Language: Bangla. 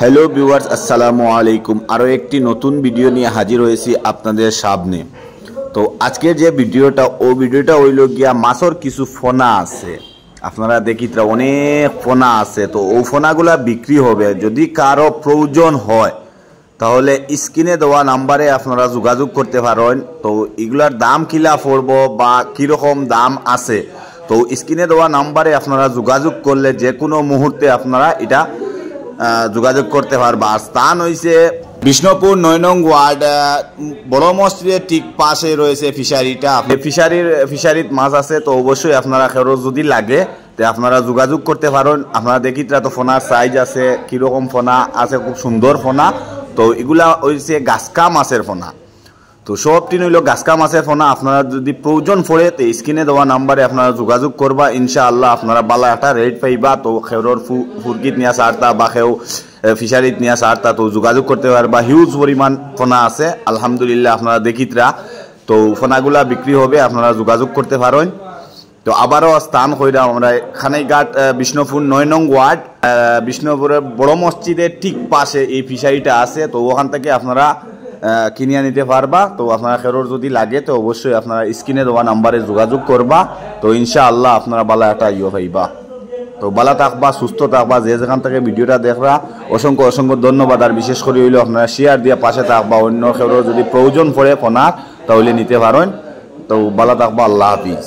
হ্যালো ভিউয়ার্স, আসসালামু আলাইকুম। আরও একটি নতুন ভিডিও নিয়ে হাজির হয়েছি আপনাদের সামনে। তো আজকের যে ভিডিওটা হইল গিয়া মাছর কিছু ফোনা আছে। আপনারা দেখিতরা অনেক ফোনা আছে, তো ও ফোনাগুলা বিক্রি হবে। যদি কারো প্রয়োজন হয় তাহলে স্ক্রিনে দেওয়া নাম্বারে আপনারা যোগাযোগ করতে পারেন। তো এগুলার দাম কিলা পড়ব বা কীরকম দাম আছে, তো স্ক্রিনে দেওয়া নাম্বারে আপনারা যোগাযোগ করলে যে কোনো মুহূর্তে আপনারা এটা যোগাযোগ করতে পারবা। আর স্থান হয়েছে বিষ্ণুপুর 9 নং ওয়ার্ড, বড় মসজিদের ঠিক পাশে রয়েছে ফিশারিটা। ফিশারিত মাছ আছে, তো অবশ্যই আপনারা খেরো যদি লাগে তো আপনারা যোগাযোগ করতে পারেন। আপনারা দেখিতরা তো ফোনার সাইজ আছে, কীরকম ফোনা আছে, খুব সুন্দর ফোনা। তো এগুলা হয়েছে গাছকা মাছের ফোনা। তো সবটি নইল গাছকা মাছের ফোনা। আপনারা যদি প্রয়োজন পড়ে তো স্ক্রিনে দেওয়া নাম্বারে আপনারা যোগাযোগ করবা। ইনশাআল্লাহ আপনারা বালা একটা রেট পাইবা। তো খেউরর ফুরকিত নিয়ে সারতা বা খেউ ফিশারিত নিয়ে সারতা, তো যোগাযোগ করতে পারবা। হিউজ পরিমাণ ফোনা আছে আলহামদুলিল্লাহ। আপনারা দেখিতরা তো ফোনাগুলা বিক্রি হবে, আপনারা যোগাযোগ করতে পারেন। তো আবারও স্থান কইরা আমরা খানাইঘাট, বিষ্ণুপুর 9 নং ওয়ার্ড, বিষ্ণুপুরের বড় মসজিদের ঠিক পাশে এই ফিশারিটা আছে। তো ওখান থেকে আপনারা কিনিয়া নিতে পারবা। তো আপনারা খেরোর যদি লাগে তো অবশ্যই আপনারা স্ক্রিনে দেওয়া নাম্বারে যোগাযোগ করবা। তো ইনশাআল্লাহ আপনারা বালা একটা পাইবা। তো বালা থাকবা, সুস্থ থাকবা। যে যেখান থেকে ভিডিওটা দেখবা অসংখ্য অসংখ্য ধন্যবাদ। আর বিশেষ করে হইলো আপনারা শেয়ার দিয়ে পাশে থাকবা। অন্য খেরোর যদি প্রয়োজন পড়ে ফোনার তাহলে নিতে পারেন। তো বালা থাকবা। আল্লাহ হাফিজ।